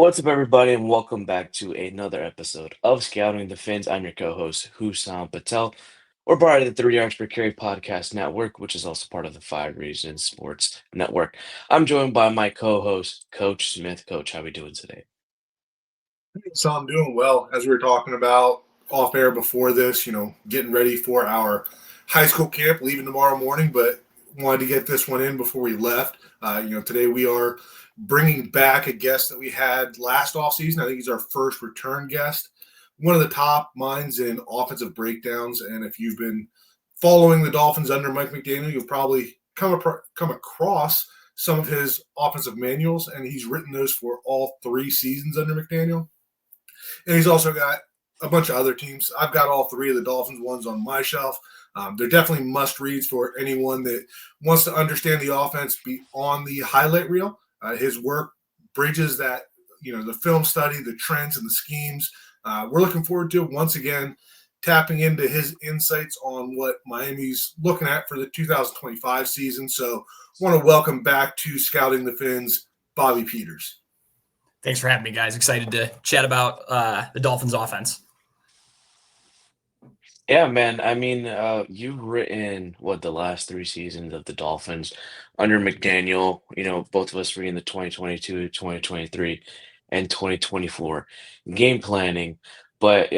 What's up, everybody, and welcome back to another episode of Scouting the Fins. I'm your co-host, Hussam Patel. We're part of the Three Yards Per Carry podcast network, which is also part of the Five Reasons Sports Network. I'm joined by my co-host, Coach Smith. Coach, how we doing today? So I'm doing well. As we were talking about off air before this, getting ready for our high school camp, leaving tomorrow morning, but wanted to get this one in before we left. Today we are bringing back a guest that we had last offseason. I think he's our first return guest, one of the top minds in offensive breakdowns. And if you've been following the Dolphins under Mike McDaniel, you've probably come across some of his offensive manuals, and he's written those for all 3 seasons under McDaniel. And he's also got a bunch of other teams. I've got all 3 of the Dolphins ones on my shelf. They're definitely must reads for anyone that wants to understand the offense beyond the highlight reel. His work bridges that, the film study, the trends, and the schemes. We're looking forward to, once again, tapping into his insights on what Miami's looking at for the 2025 season. So I want to welcome back to Scouting the Fins, Bobby Peters. Thanks for having me, guys. Excited to chat about the Dolphins offense. Yeah, man. I mean, you've written the last 3 seasons of the Dolphins under McDaniel. Both of us reading the 2022, 2023, and 2024 game planning. But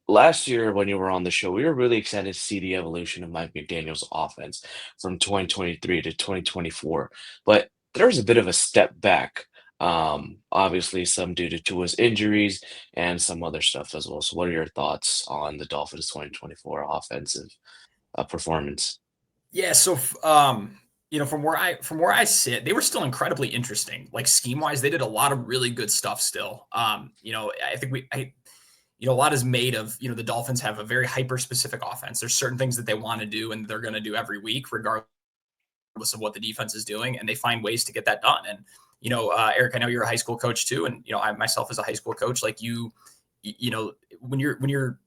last year, when you were on the show, we were really excited to see the evolution of Mike McDaniel's offense from 2023 to 2024. But there was a bit of a step back. Obviously, some due to Tua's injuries and some other stuff as well. So, what are your thoughts on the Dolphins' 2024 offensive performance? Yeah, so from where I sit, they were still incredibly interesting. Like scheme wise, they did a lot of really good stuff still. I think a lot is made of, the Dolphins have a very hyper specific offense. There's certain things that they want to do and they're going to do every week, regardless of what the defense is doing, and they find ways to get that done. And Eric, I know you're a high school coach too, and I myself as a high school coach, like when you're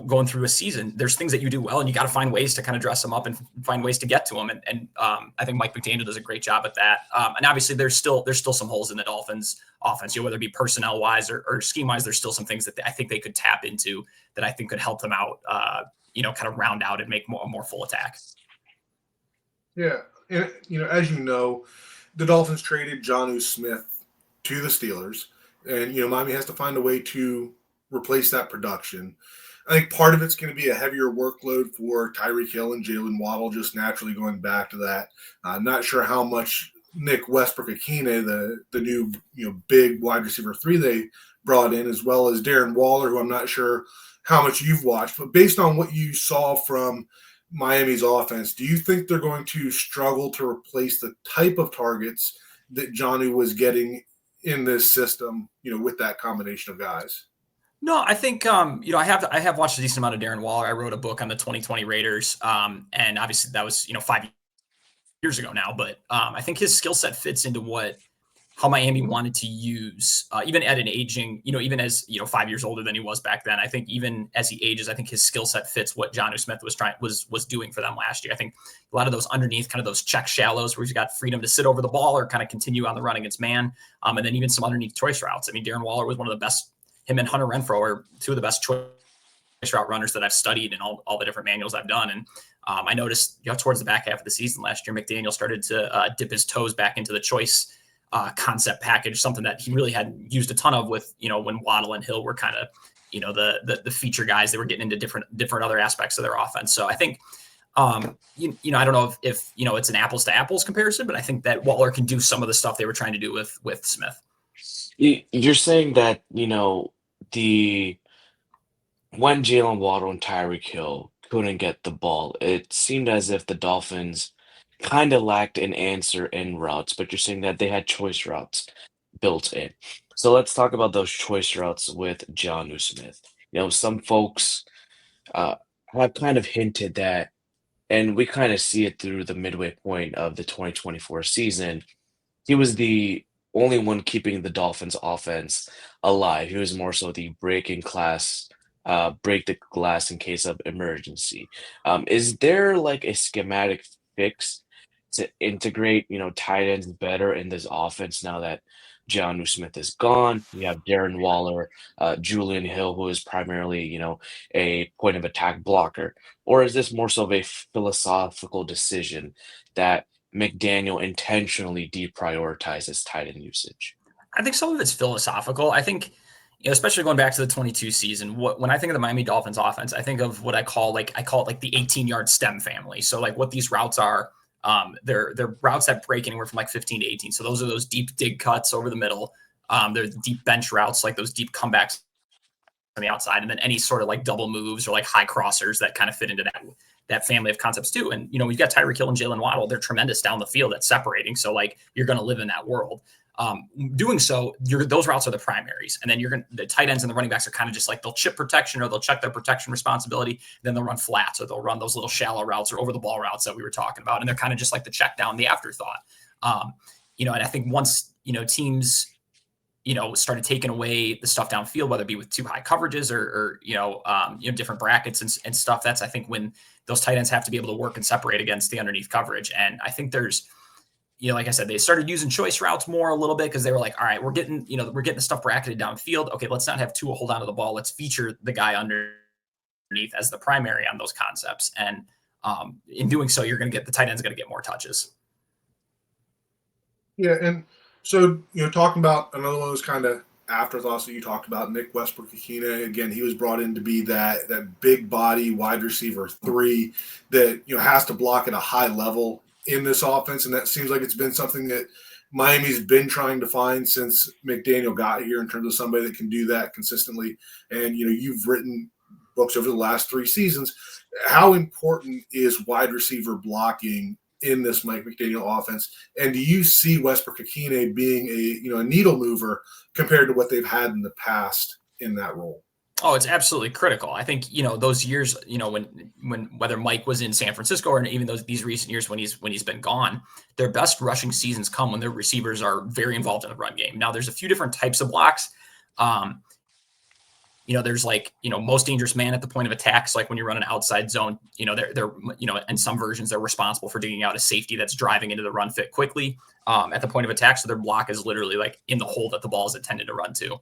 going through a season, there's things that you do well, and you got to find ways to kind of dress them up and find ways to get to them. And I think Mike McDaniel does a great job at that. And obviously, there's still some holes in the Dolphins' offense, whether it be personnel wise or scheme wise. There's still some things that I think they could tap into that I think could help them out. Kind of round out and make a more full attack. Yeah, and as you know, the Dolphins traded Jonnu Smith to the Steelers, and Miami has to find a way to replace that production. I think part of it's going to be a heavier workload for Tyreek Hill and Jalen Waddle, just naturally going back to that. Not sure how much Nick Westbrook-Akine, the new big wide receiver 3 they brought in, as well as Darren Waller, who I'm not sure how much you've watched, but based on what you saw from Miami's offense, do you think they're going to struggle to replace the type of targets that Jonnu was getting in this system, with that combination of guys? No, I think I have watched a decent amount of Darren Waller. I wrote a book on the 2020 Raiders, and obviously that was 5 years ago now. But I think his skill set fits into how Miami wanted to use, even at an aging, even as 5 years older than he was back then. I think even as he ages, I think his skill set fits what Jonnu Smith was doing for them last year. I think a lot of those underneath, kind of those check shallows where he's got freedom to sit over the ball or kind of continue on the run against man, and then even some underneath choice routes. I mean, Darren Waller was one of the best. Him and Hunter Renfrow are 2 of the best choice route runners that I've studied in all the different manuals I've done. And I noticed towards the back half of the season last year, McDaniel started to dip his toes back into the choice concept package, something that he really hadn't used a ton of with, when Waddle and Hill were kind of, the feature guys. They were getting into different other aspects of their offense. So I think, I don't know if it's an apples to apples comparison, but I think that Waller can do some of the stuff they were trying to do with Smith. You're saying that, when Jalen Waddle and Tyreek Hill couldn't get the ball, it seemed as if the Dolphins kind of lacked an answer in routes, but you're saying that they had choice routes built in. So let's talk about those choice routes with Jonnu Smith. Some folks have kind of hinted that, and we kind of see it through the midway point of the 2024 season. He was the only one keeping the Dolphins offense alive. He was more so the break the glass in case of emergency. Is there like a schematic fix to integrate, tight ends better in this offense now that Jonnu Smith is gone. You have Darren Waller, Julian Hill, who is primarily, a point of attack blocker. Or is this more so of a philosophical decision that McDaniel intentionally deprioritizes tight end usage? I think some of it's philosophical. I think, especially going back to the 22 season, when I think of the Miami Dolphins offense, I think of what I call it like the 18-yard stem family. So like what these routes are, they're routes that break anywhere from like 15 to 18. So those are those deep dig cuts over the middle. They're the deep bench routes, like those deep comebacks on the outside, and then any sort of like double moves or like high crossers that kind of fit into that family of concepts too. And we've got Tyreek Hill and Jalen Waddle. They're tremendous down the field at separating. So like you're going to live in that world. Doing so, those routes are the primaries, and then the tight ends and the running backs are kind of just like they'll chip protection or they'll check their protection responsibility. Then they'll run flats or they'll run those little shallow routes or over the ball routes that we were talking about, and they're kind of just like the check down, the afterthought. And I think once teams started taking away the stuff downfield, whether it be with too high coverages or different brackets and stuff. That's, I think, when those tight ends have to be able to work and separate against the underneath coverage. And I think there's, like I said, they started using choice routes more a little bit because they were like, all right, we're getting the stuff bracketed downfield. Okay, let's not have Tua hold on to the ball. Let's feature the guy underneath as the primary on those concepts. And in doing so, the tight end's going to get more touches. Yeah, and so, talking about another one of those kind of afterthoughts that you talked about, Nick Westbrook-Ikhine, again, he was brought in to be that big body wide receiver 3 that, has to block at a high level in this offense, and that seems like it's been something that Miami's been trying to find since McDaniel got here in terms of somebody that can do that consistently. And, you've written books over the last 3 seasons. How important is wide receiver blocking in this Mike McDaniel offense? And do you see Westbrook-Ikhine being a needle mover compared to what they've had in the past in that role? Oh, it's absolutely critical. I think, those years, when whether Mike was in San Francisco or even these recent years when he's been gone, their best rushing seasons come when their receivers are very involved in the run game. Now, there's a few different types of blocks. There's like, most dangerous man at the point of attacks. Like when you run an outside zone, they're in some versions, they're responsible for digging out a safety that's driving into the run fit quickly at the point of attack. So their block is literally like in the hole that the ball is intended to run to.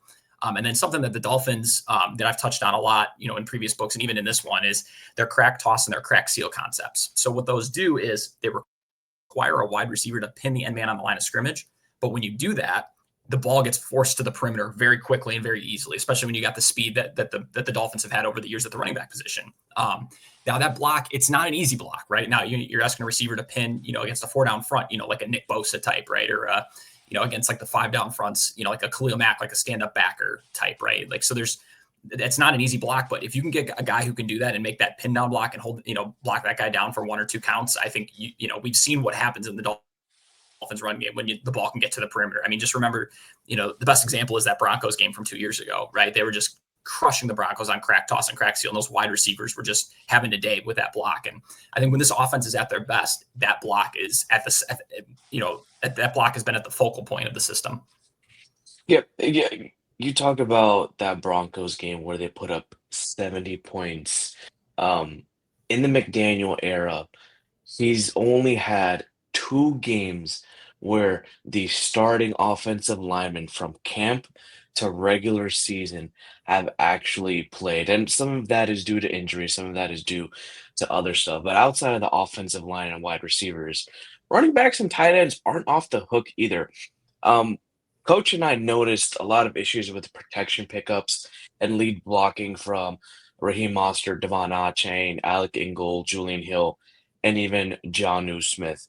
And then something that the Dolphins that I've touched on a lot, in previous books and even in this one is their crack toss and their crack seal concepts. So what those do is they require a wide receiver to pin the end man on the line of scrimmage. But when you do that, the ball gets forced to the perimeter very quickly and very easily, especially when you got the speed that the Dolphins have had over the years at the running back position. Now that block, it's not an easy block, right? Now you're asking a receiver to pin, against a 4-down front, like a Nick Bosa type, right? Or against like the 5-down fronts, like a Khalil Mack, like a stand-up backer type, right? Like, so it's not an easy block, but if you can get a guy who can do that and make that pin down block and hold, block that guy down for 1 or 2 counts, I think, we've seen what happens in the Dolphins run game when the ball can get to the perimeter. I mean, just remember, the best example is that Broncos game from 2 years ago, right? They were just crushing the Broncos on crack toss and crack seal, and those wide receivers were just having a day with that block. And I think when this offense is at their best, that block is that block has been at the focal point of the system. Yeah. You talk about that Broncos game where they put up 70 points. In the McDaniel era, he's only had 2 games where the starting offensive linemen from camp to regular season have actually played. And some of that is due to injury, some of that is due to other stuff. But outside of the offensive line and wide receivers, running backs and tight ends aren't off the hook either. Coach and I noticed a lot of issues with protection pickups and lead blocking from Raheem Mostert, Devon Achane, Alec Ingold, Julian Hill, and even Jonnu Smith.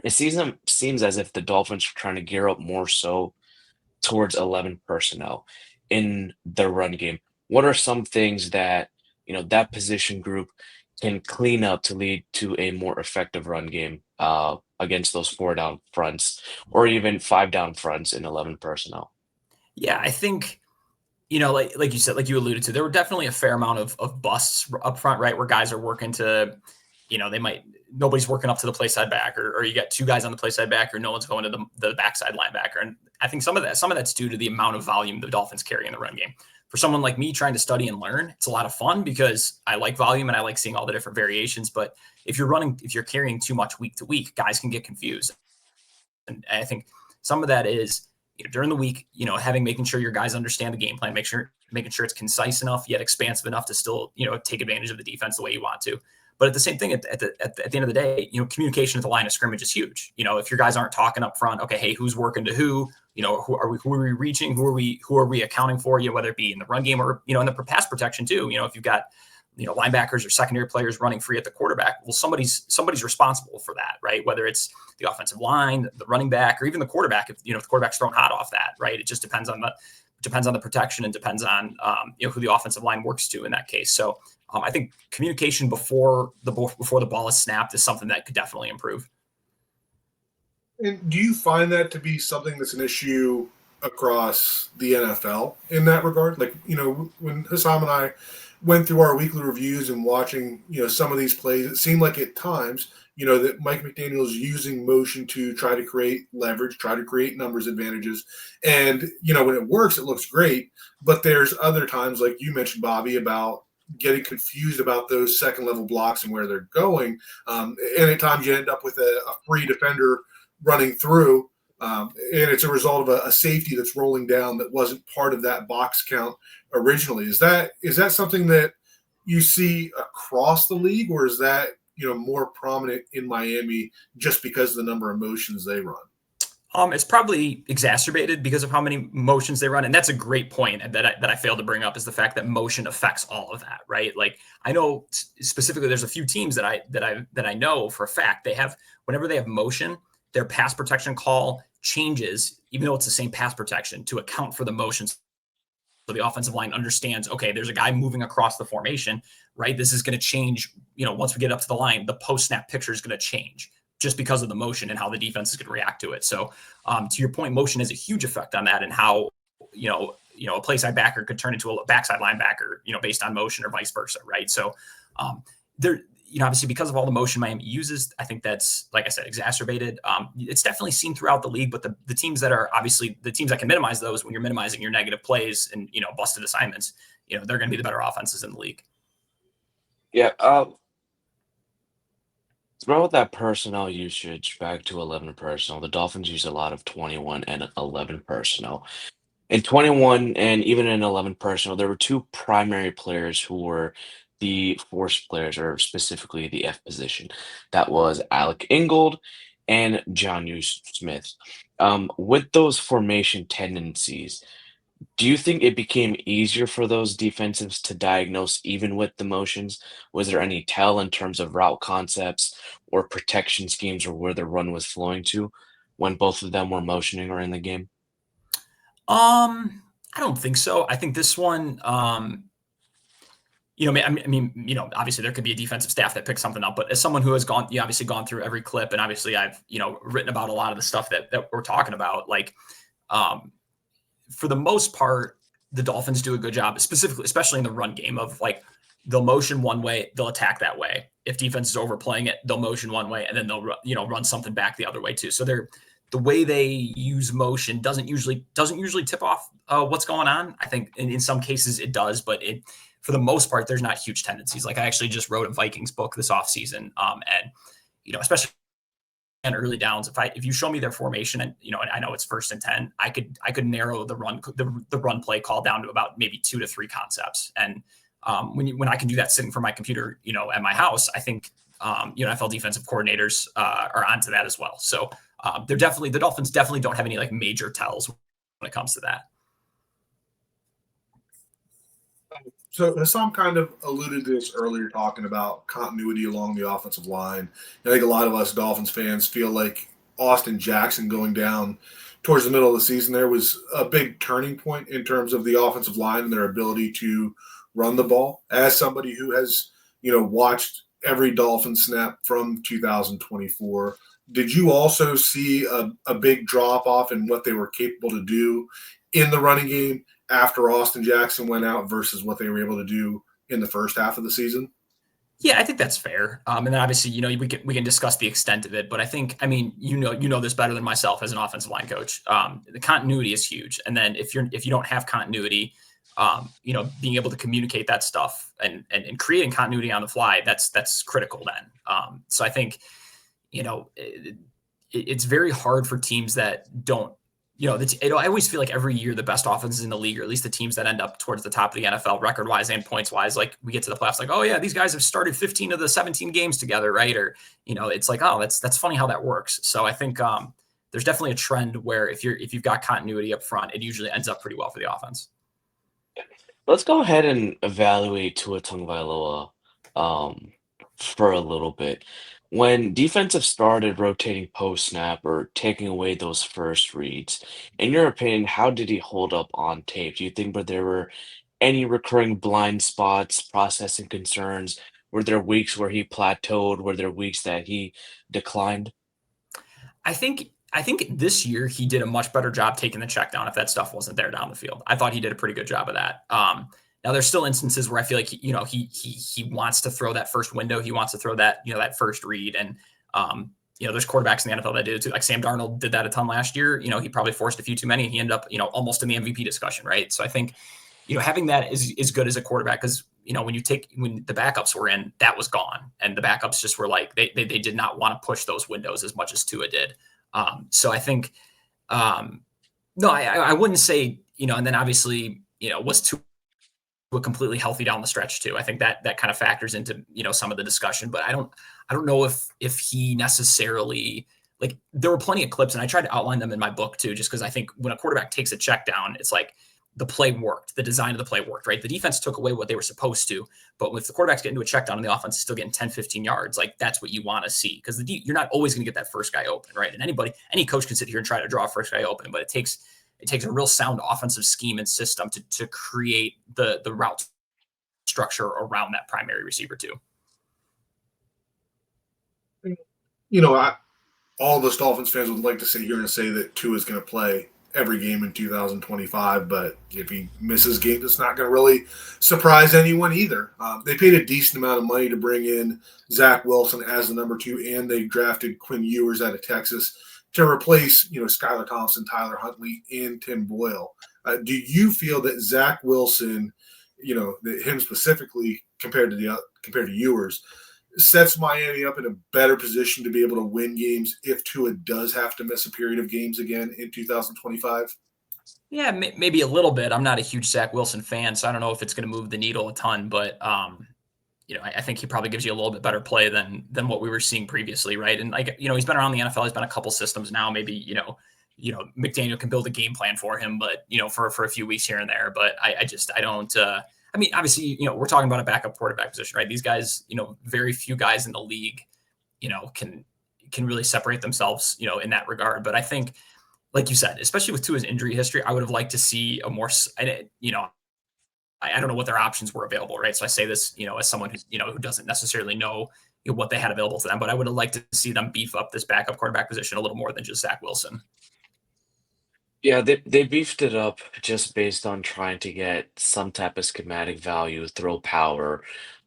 It seems as if the Dolphins are trying to gear up more so towards 11 personnel in the run game. What are some things that, that position group can clean up to lead to a more effective run game against those 4-down fronts or even 5-down fronts in 11 personnel? Yeah, I think, like you said, like you alluded to, there were definitely a fair amount of busts up front, right? Where guys are working to, nobody's working up to the play side back, or you got 2 guys on the play side back, or no one's going to the backside linebacker. And I think some of that's due to the amount of volume the Dolphins carry in the run game. For someone like me trying to study and learn, it's a lot of fun because I like volume and I like seeing all the different variations. But if you're carrying too much week to week, guys can get confused. And I think some of that is, during the week, making sure your guys understand the game plan, making sure it's concise enough yet expansive enough to still, take advantage of the defense the way you want to. But at the same thing, at the end of the day, communication at the line of scrimmage is huge. If your guys aren't talking up front, okay, hey, who's working to who? Who are we reaching? Who are we accounting for? Whether it be in the run game or in the pass protection too. If you've got linebackers or secondary players running free at the quarterback, well, somebody's responsible for that, right? Whether it's the offensive line, the running back, or even the quarterback. If the quarterback's thrown hot off that, right? It just depends on the protection and depends on who the offensive line works to in that case. So I think communication before the ball is snapped is something that could definitely improve. And do you find that to be something that's an issue across the NFL in that regard? Like, when Hussam and I went through our weekly reviews and watching, some of these plays, it seemed like at times, that Mike McDaniel is using motion to try to create leverage, try to create numbers advantages. And, when it works, it looks great. But there's other times, like you mentioned, Bobby, about getting confused about those second level blocks and where they're going. And at times you end up with a free defender running through. And it's a result of a safety that's rolling down that wasn't part of that box count originally. Is that something that you see across the league, or is that more prominent in Miami just because of the number of motions they run? It's probably exacerbated because of how many motions they run, and that's a great point that I failed to bring up, is the fact that motion affects all of that, right? Like, I know specifically there's a few teams that I know for a fact whenever they have motion, their pass protection call changes, even though it's the same pass protection, to account for the motions. So the offensive line understands, okay, there's a guy moving across the formation, right? This is going to change, once we get up to the line, the post-snap picture is going to change just because of the motion and how the defense is going to react to it. So to your point, motion has a huge effect on that, and how, a play side backer could turn into a backside linebacker, based on motion, or vice versa, right? So obviously, because of all the motion Miami uses, I think that's, like I said, exacerbated. It's definitely seen throughout the league, but the teams that are obviously the teams that can minimize those, when you're minimizing your negative plays and, busted assignments, they're going to be the better offenses in the league. Yeah. About that personnel usage, back to 11 personnel, the Dolphins use a lot of 21 and 11 personnel. In 21 and even in 11 personnel, there were two primary players who were the force players, or specifically the F position. That was Alec Ingold and Jonnu Smith. With those formation tendencies, do you think it became easier for those defensives to diagnose even with the motions? Was there any tell in terms of route concepts or protection schemes, or where the run was flowing to when both of them were motioning or in the game? I don't think so. I think this one, obviously there could be a defensive staff that picks something up, but as someone who has obviously gone through every clip, and obviously I've, written about a lot of the stuff that we're talking about, like, for the most part, the Dolphins do a good job, especially in the run game, of, like, they'll motion one way, they'll attack that way. If defense is overplaying it, they'll motion one way, and then they'll run something back the other way too. So the way they use motion doesn't usually tip off what's going on. I think in some cases it does, but for the most part, there's not huge tendencies. Like, I actually just wrote a Vikings book this offseason, and especially in early downs, if you show me their formation, and and I know it's 1st and 10, I could narrow the run play call down to about maybe 2 to 3 concepts. And when I can do that sitting from my computer, at my house, I think NFL defensive coordinators are onto that as well. So the Dolphins definitely don't have any, like, major tells when it comes to that. So Hassam kind of alluded to this earlier, talking about continuity along the offensive line. I think a lot of us Dolphins fans feel like Austin Jackson going down towards the middle of the season there was a big turning point in terms of the offensive line and their ability to run the ball. As somebody who has, watched every Dolphin snap from 2024, did you also see a big drop off in what they were capable to do in the running game after Austin Jackson went out versus what they were able to do in the first half of the season? Yeah, I think that's fair. And then obviously, we can discuss the extent of it, but I think, you know this better than myself as an offensive line coach. The continuity is huge. And then if you don't have continuity, being able to communicate that stuff and creating continuity on the fly, that's critical then. So I think, it's very hard for teams that don't, I always feel like every year the best offenses in the league, or at least the teams that end up towards the top of the NFL record-wise and points-wise, like we get to the playoffs, like, oh yeah, these guys have started 15 of the 17 games together, right? Or it's like, oh, that's funny how that works. So I think there's definitely a trend where if you've got continuity up front, it usually ends up pretty well for the offense. Let's go ahead and evaluate Tua Tagovailoa um, for a little bit. When defensive started rotating post snap or taking away those first reads, in your opinion, how did he hold up on tape? Do you think that there were any recurring blind spots, processing concerns? Were there weeks where he plateaued? Were there weeks that he declined? I think this year he did a much better job taking the check down if that stuff wasn't there down the field. I thought he did a pretty good job of that. Now there's still instances where I feel like he wants to throw that first window. He wants to throw that that first read, and there's quarterbacks in the NFL that do it too. Like Sam Darnold did that a ton last year. He probably forced a few too many, and he ended up almost in the MVP discussion, right? So I think having that is good as a quarterback, because when the backups were in, that was gone, and the backups just were like they did not want to push those windows as much as Tua did. So I think no, I wouldn't say and then obviously was Tua completely healthy down the stretch too. I think that kind of factors into some of the discussion, but I don't know if he necessarily, like, there were plenty of clips, and I tried to outline them in my book too, just because I think when a quarterback takes a check down, it's like the play worked, the design of the play worked, right? The defense took away what they were supposed to, but if the quarterback's getting into a check down and the offense is still getting 10, 15 yards, like that's what you want to see, because you're not always going to get that first guy open, right? And any coach can sit here and try to draw a first guy open, but it takes a real sound offensive scheme and system to create the route structure around that primary receiver too. All of us Dolphins fans would like to sit here and say that Tua is going to play every game in 2025, but if he misses games, it's not going to really surprise anyone either. They paid a decent amount of money to bring in Zach Wilson as the number 2, and they drafted Quinn Ewers out of Texas to replace, Skylar Thompson, Tyler Huntley, and Tim Boyle. Do you feel that Zach Wilson, that him specifically compared to Ewers, sets Miami up in a better position to be able to win games if Tua does have to miss a period of games again in 2025? Yeah, maybe a little bit. I'm not a huge Zach Wilson fan, so I don't know if it's going to move the needle a ton, but I think he probably gives you a little bit better play than what we were seeing previously, right? And he's been around the NFL, he's been a couple systems now. Maybe McDaniel can build a game plan for him, but for a few weeks here and there. But I don't. I mean, obviously, we're talking about a backup quarterback position, right? These guys, very few guys in the league, can really separate themselves, in that regard. But I think, like you said, especially with Tua's injury history, I would have liked to see a more, I don't know what their options were available, right? So I say this, as someone who doesn't necessarily know what they had available to them, but I would have liked to see them beef up this backup quarterback position a little more than just Zach Wilson. Yeah, they beefed it up just based on trying to get some type of schematic value, throw power,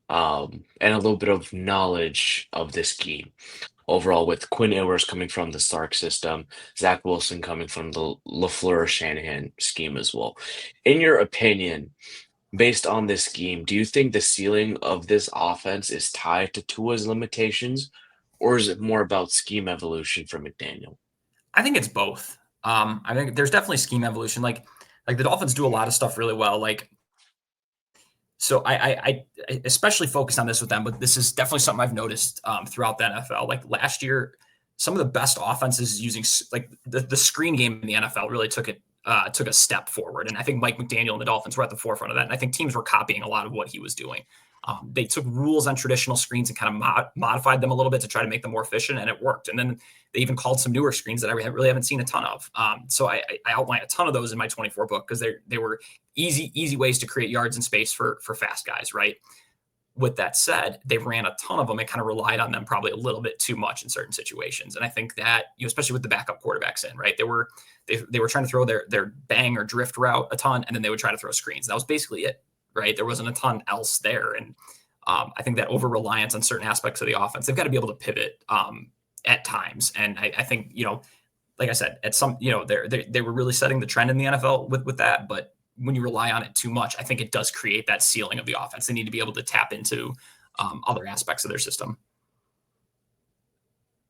and a little bit of knowledge of the scheme. Overall, with Quinn Ewers coming from the Sark system, Zach Wilson coming from the LaFleur Shanahan scheme as well. In your opinion, based on this scheme, do you think the ceiling of this offense is tied to Tua's limitations, or is it more about scheme evolution for McDaniel? I think it's both. I think there's definitely scheme evolution. Like the Dolphins do a lot of stuff really well. So I especially focused on this with them, but this is definitely something I've noticed throughout the NFL. Like last year, some of the best offenses using like the screen game in the NFL really took a step forward. And I think Mike McDaniel and the Dolphins were at the forefront of that. And I think teams were copying a lot of what he was doing. They took rules on traditional screens and kind of modified them a little bit to try to make them more efficient, and it worked. And then they even called some newer screens that I really haven't seen a ton of. So I outlined a ton of those in my 24 book because they were easy ways to create yards and space for fast guys, right? With that said, they ran a ton of them and kind of relied on them probably a little bit too much in certain situations. And I think that, especially with the backup quarterbacks in, right? They were trying to throw their bang or drift route a ton, and then they would try to throw screens. That was basically it, right? There wasn't a ton else there. And I think that over-reliance on certain aspects of the offense, they've got to be able to pivot at times. And I think, like I said, at some, they were really setting the trend in the NFL with that. But when you rely on it too much, I think it does create that ceiling of the offense. They need to be able to tap into other aspects of their system.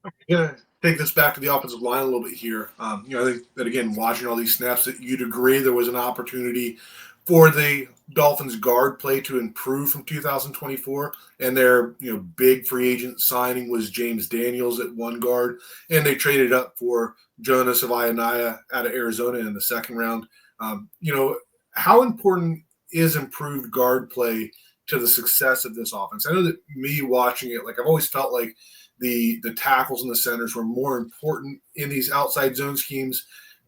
I'm going to take this back to the offensive line a little bit here. I think that, again, watching all these snaps, that you'd agree there was an opportunity for the Dolphins guard play to improve from 2024, and their big free agent signing was James Daniels at one guard, and they traded up for Jonnu Smith out of Arizona in the second round. How important is improved guard play to the success of this offense? I know that me watching it, I've always felt like the tackles and the centers were more important in these outside zone schemes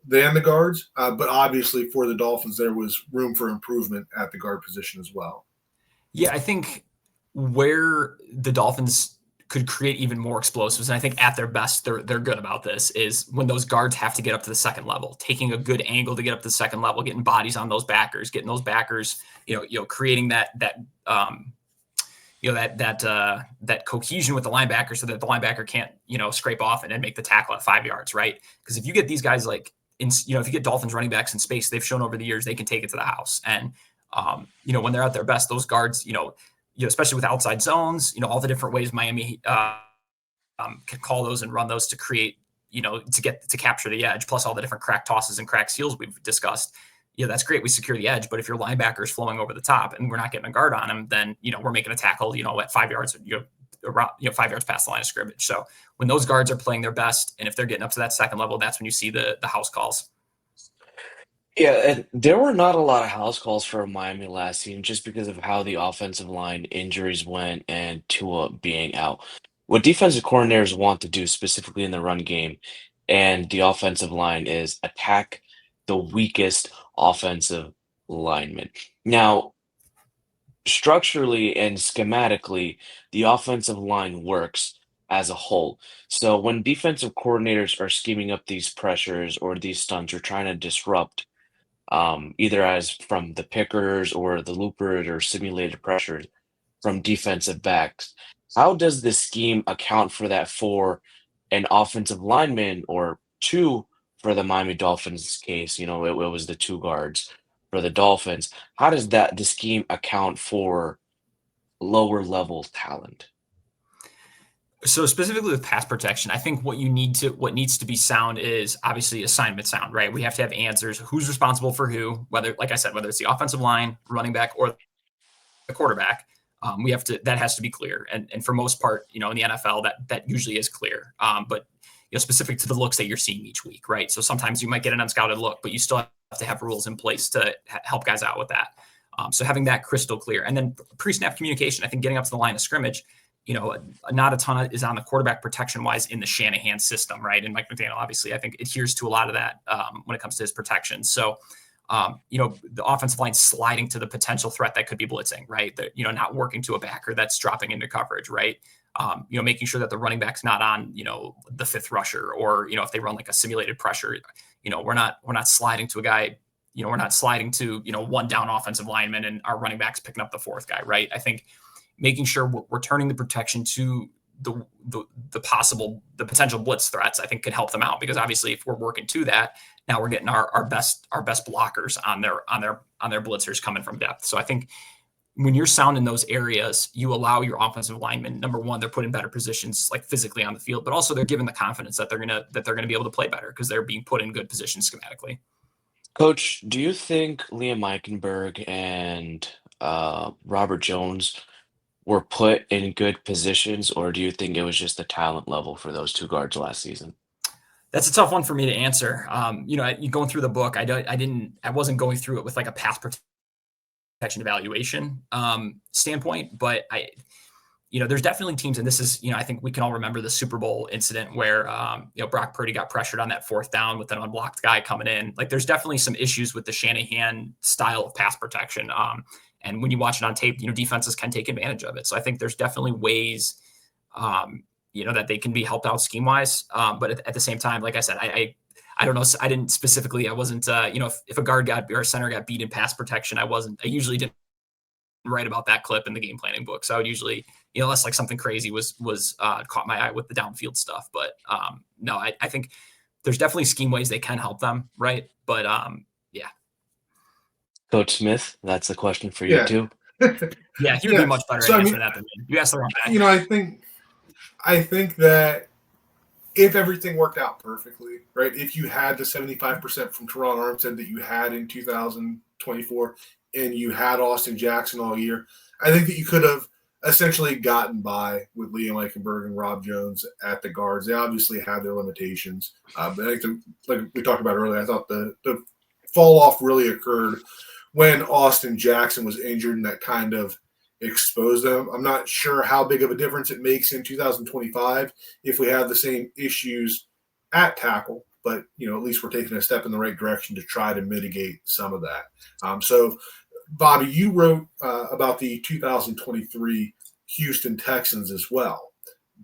than the guards. But obviously for the Dolphins, there was room for improvement at the guard position as well. Yeah, I think where the Dolphins could create even more explosives, and I think at their best, they're good about this, is when those guards have to get up to the second level, taking a good angle to get up to the second level, getting bodies on those backers, getting those backers, creating that cohesion with the linebacker so that the linebacker can't, scrape off and then make the tackle at 5 yards, right? Because if you get these guys if you get Dolphins running backs in space, they've shown over the years they can take it to the house. And, when they're at their best, those guards, especially with outside zones, all the different ways Miami can call those and run those to create, to capture the edge, plus all the different crack tosses and crack seals we've discussed. That's great. We secure the edge, but if your linebacker is flowing over the top and we're not getting a guard on him, then, we're making a tackle, at 5 yards, around 5 yards past the line of scrimmage. So when those guards are playing their best, and if they're getting up to that second level, that's when you see the house calls. Yeah, and there were not a lot of house calls for Miami last season just because of how the offensive line injuries went and Tua being out. What defensive coordinators want to do specifically in the run game and the offensive line is attack the weakest offensive lineman. Now, structurally and schematically, the offensive line works as a whole. So when defensive coordinators are scheming up these pressures or these stunts or trying to disrupt either as from the pickers or the loopers or simulated pressures from defensive backs. How does the scheme account for that for an offensive lineman or two for the Miami Dolphins case? It was the two guards for the Dolphins. How does the scheme account for lower level talent? So specifically with pass protection, I think what needs to be sound is obviously assignment sound, right? We have to have answers. Who's responsible for who? Whether, like I said, whether it's the offensive line, running back, or the quarterback, that has to be clear. And for most part, in the NFL, that usually is clear. But specific to the looks that you're seeing each week, right? So sometimes you might get an unscouted look, but you still have to have rules in place to help guys out with that. So having that crystal clear, and then pre-snap communication. I think getting up to the line of scrimmage. Not a ton is on the quarterback protection-wise in the Shanahan system, right? And Mike McDaniel, obviously, I think adheres to a lot of that when it comes to his protection. So, the offensive line sliding to the potential threat that could be blitzing, right? Not working to a backer that's dropping into coverage, right? Making sure that the running back's not on, the fifth rusher, or if they run like a simulated pressure, we're not sliding to a guy. We're not sliding to one down offensive lineman and our running back's picking up the fourth guy, right? I think making sure we're turning the protection to the potential blitz threats, I think could help them out, because obviously if we're working to that, now we're getting our best blockers on their blitzers coming from depth. So I think when you're sound in those areas, you allow your offensive linemen, number one, they're put in better positions, like physically on the field, but also they're given the confidence that they're gonna be able to play better because they're being put in good positions schematically. Coach, do you think Liam Eichenberg and Robert Jones were put in good positions, or do you think it was just the talent level for those two guards last season? That's a tough one for me to answer. You going through the book, I wasn't going through it with like a pass protection evaluation standpoint, but there's definitely teams, and this is, I think we can all remember the Super Bowl incident where, Brock Purdy got pressured on that fourth down with an unblocked guy coming in. Like, there's definitely some issues with the Shanahan style of pass protection. And when you watch it on tape, defenses can take advantage of it. So I think there's definitely ways, that they can be helped out scheme wise. But at the same time, like I said, I don't know. I didn't specifically, I wasn't, if a guard or a center got beat in pass protection, I usually didn't write about that clip in the game planning book. So I would usually, unless like something crazy was caught my eye with the downfield stuff. But no, I think there's definitely scheme ways they can help them. Right. But yeah. Coach Smith, that's the question for you too. Yeah, he would be much better at answering that than me. You asked the wrong guy. I think that if everything worked out perfectly, right? If you had the 75% from Teron Armstead that you had in 2024 and you had Austin Jackson all year, I think that you could have essentially gotten by with Liam Eichenberg and Rob Jones at the guards. They obviously have their limitations. But I think, like we talked about earlier, I thought the fall off really occurred when Austin Jackson was injured, and that kind of exposed them. I'm not sure how big of a difference it makes in 2025 if we have the same issues at tackle, but at least we're taking a step in the right direction to try to mitigate some of that. So, Bobby, you wrote about the 2023 Houston Texans as well.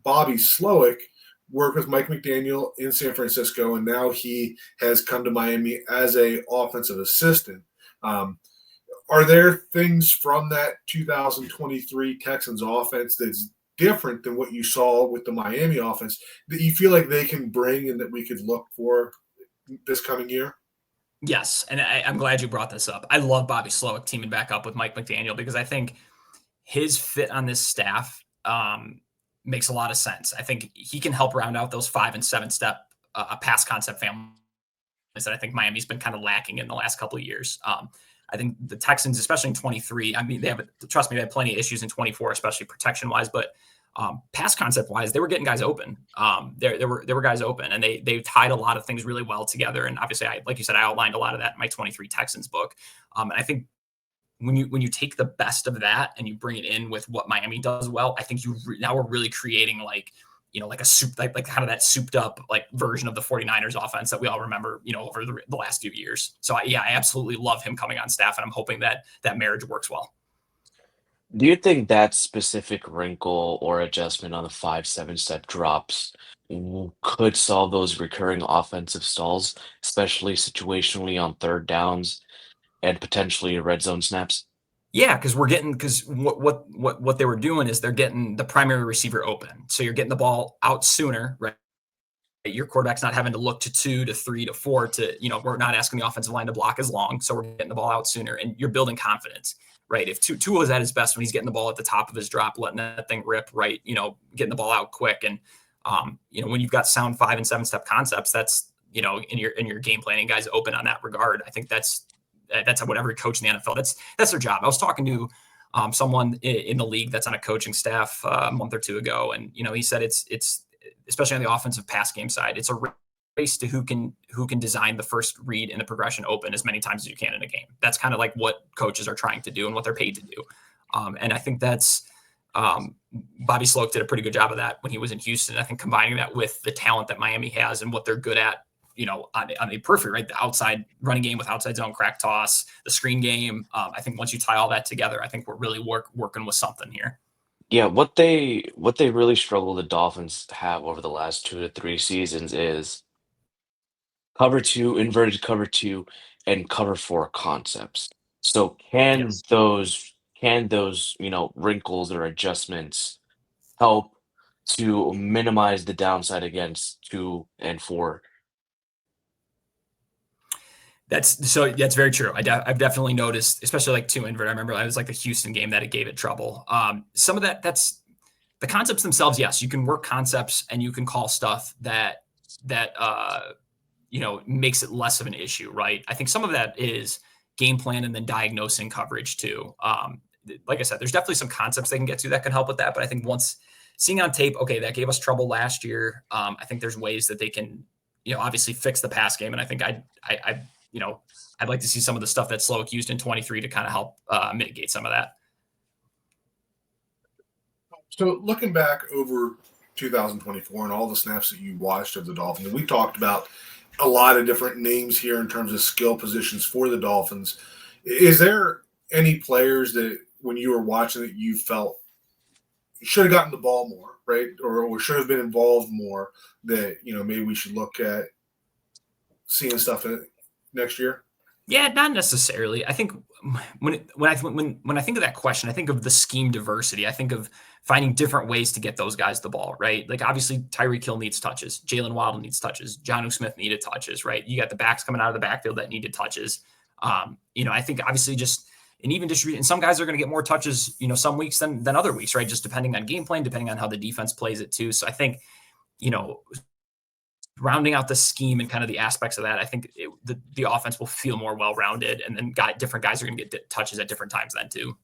Bobby Slowik worked with Mike McDaniel in San Francisco, and now he has come to Miami as a offensive assistant. Are there things from that 2023 Texans offense that's different than what you saw with the Miami offense that you feel like they can bring and that we could look for this coming year? Yes, and I'm glad you brought this up. I love Bobby Slowik teaming back up with Mike McDaniel because I think his fit on this staff makes a lot of sense. I think he can help round out those 5 and 7 step pass concept families that I think Miami's been kind of lacking in the last couple of years. I think the Texans, especially in 23, I mean, they have plenty of issues in 24, especially protection wise, but pass concept wise, they were getting guys open. There were guys open, and they tied a lot of things really well together. And obviously, like you said, I outlined a lot of that in my 23 Texans book. And I think when you take the best of that and you bring it in with what Miami does well, I think now we're really creating like a soup, like kind of that souped up like version of the 49ers offense that we all remember, over the last few years. So I absolutely love him coming on staff, and I'm hoping that marriage works well. Do you think that specific wrinkle or adjustment on the 5-7 step drops could solve those recurring offensive stalls, especially situationally on third downs and potentially red zone snaps? Yeah, because what they were doing is they're getting the primary receiver open. So you're getting the ball out sooner, right? Your quarterback's not having to look to 2 to 3 to 4 to, we're not asking the offensive line to block as long. So we're getting the ball out sooner, and you're building confidence, right? If Tua is at his best when he's getting the ball at the top of his drop, letting that thing rip, right? Getting the ball out quick. And, when you've got sound 5 and 7 step concepts, that's, in your game planning, guys open on that regard. I think that's what every coach in the NFL, that's their job. I was talking to someone in the league that's on a coaching staff a month or two ago. And, he said it's especially on the offensive pass game side, it's a race to who can design the first read and the progression open as many times as you can in a game. That's kind of like what coaches are trying to do and what they're paid to do. And I think that's Bobby Slowik did a pretty good job of that when he was in Houston. I think combining that with the talent that Miami has and what they're good at, on the periphery, right? The outside running game with outside zone crack toss, the screen game. I think once you tie all that together, I think we're really working with something here. Yeah, what they really struggle the Dolphins have over the last 2 to 3 seasons is cover 2, inverted cover 2, and cover 4 concepts. So can Yes. those, wrinkles or adjustments help to minimize the downside against 2 and 4? That's very true. I've definitely noticed, especially like 2 invert. I remember it was like the Houston game that it gave it trouble. Some of that's the concepts themselves. Yes, you can work concepts and you can call stuff that makes it less of an issue, right? I think some of that is game plan and then diagnosing coverage too. Like I said, there's definitely some concepts they can get to that can help with that. But I think once seeing on tape, okay, that gave us trouble last year. I think there's ways that they can, obviously fix the pass game. And I think I'd like to see some of the stuff that Slowik used in 23 to kind of help mitigate some of that. So looking back over 2024 and all the snaps that you watched of the Dolphins, we talked about a lot of different names here in terms of skill positions for the Dolphins. Is there any players that when you were watching that you felt should have gotten the ball more, right? Or should have been involved more that, maybe we should look at seeing stuff next year? Yeah, not necessarily. I think when I think of that question, I think of the scheme diversity. I think of finding different ways to get those guys the ball, right? Like obviously Tyreek Hill needs touches, Jalen Waddle needs touches, Jonnu Smith needed touches, right? You got the backs coming out of the backfield that needed touches. I think obviously just and even distribute. And some guys are going to get more touches, some weeks than other weeks, right? Just depending on game plan, depending on how the defense plays it too. So I think, rounding out the scheme and kind of the aspects of that, I think the offense will feel more well-rounded, and then different guys are going to get touches at different times then too.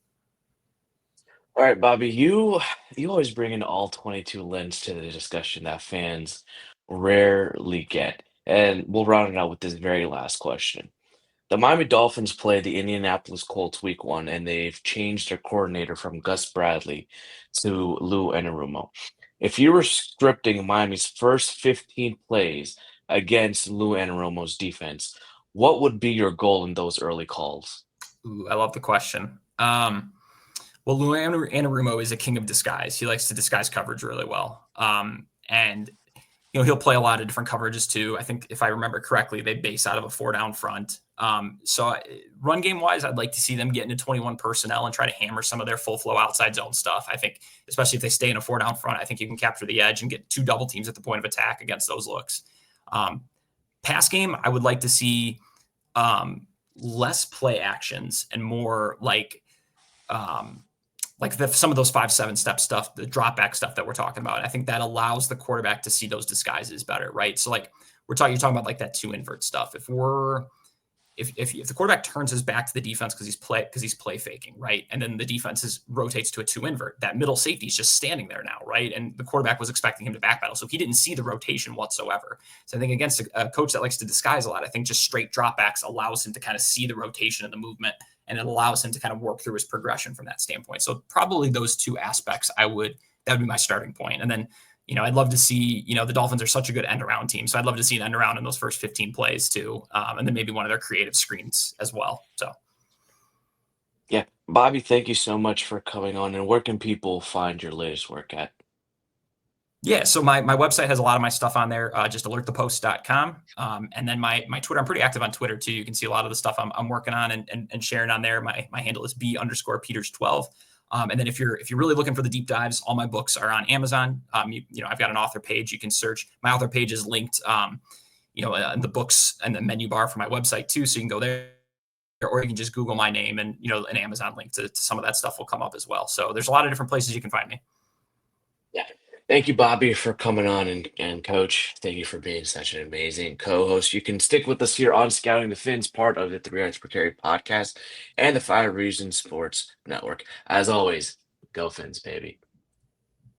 All right, Bobby, you always bring an all 22 lens to the discussion that fans rarely get. And we'll round it out with this very last question. The Miami Dolphins play the Indianapolis Colts week 1, and they've changed their coordinator from Gus Bradley to Lou Anarumo. If you were scripting Miami's first 15 plays against Lou Anarumo's defense, what would be your goal in those early calls? Ooh, I love the question. Well, Lou Anarumo is a king of disguise. He likes to disguise coverage really well. And he'll play a lot of different coverages too. I think if I remember correctly, they base out of a 4-down front. So run game wise, I'd like to see them get into 21 personnel and try to hammer some of their full flow outside zone stuff. I think, especially if they stay in a 4-down front, I think you can capture the edge and get 2 double teams at the point of attack against those looks. Pass game, I would like to see less play actions and more like some of those 5-7 step stuff, the drop back stuff that we're talking about. I think that allows the quarterback to see those disguises better, right? So like you're talking about like that 2 invert stuff. If the quarterback turns his back to the defense because he's play faking, right? And then the defense rotates to a 2 invert, that middle safety is just standing there now, right? And the quarterback was expecting him to back pedal, so he didn't see the rotation whatsoever. So I think against a coach that likes to disguise a lot, I think just straight dropbacks allows him to kind of see the rotation and the movement, and it allows him to kind of work through his progression from that standpoint. So probably those 2 aspects that would be my starting point. And then, I'd love to see, the Dolphins are such a good end around team. So I'd love to see an end around in those first 15 plays too. And then maybe one of their creative screens as well. So. Yeah, Bobby, thank you so much for coming on. And where can people find your latest work at? Yeah, so my website has a lot of my stuff on there, just alertthepost.com. And then my Twitter, I'm pretty active on Twitter too. You can see a lot of the stuff I'm working on and sharing on there. My handle is B_Peters12. And then if you're really looking for the deep dives, all my books are on Amazon. I've got an author page you can search. My author page is linked, in the books and the menu bar for my website too. So you can go there, or you can just Google my name and, an Amazon link to some of that stuff will come up as well. So there's a lot of different places you can find me. Yeah. Thank you, Bobby, for coming on, and Coach, thank you for being such an amazing co-host. You can stick with us here on Scouting the Fins, part of the 3 Yards Per Carry podcast and the 5 Reasons Sports Network. As always, go Fins, baby.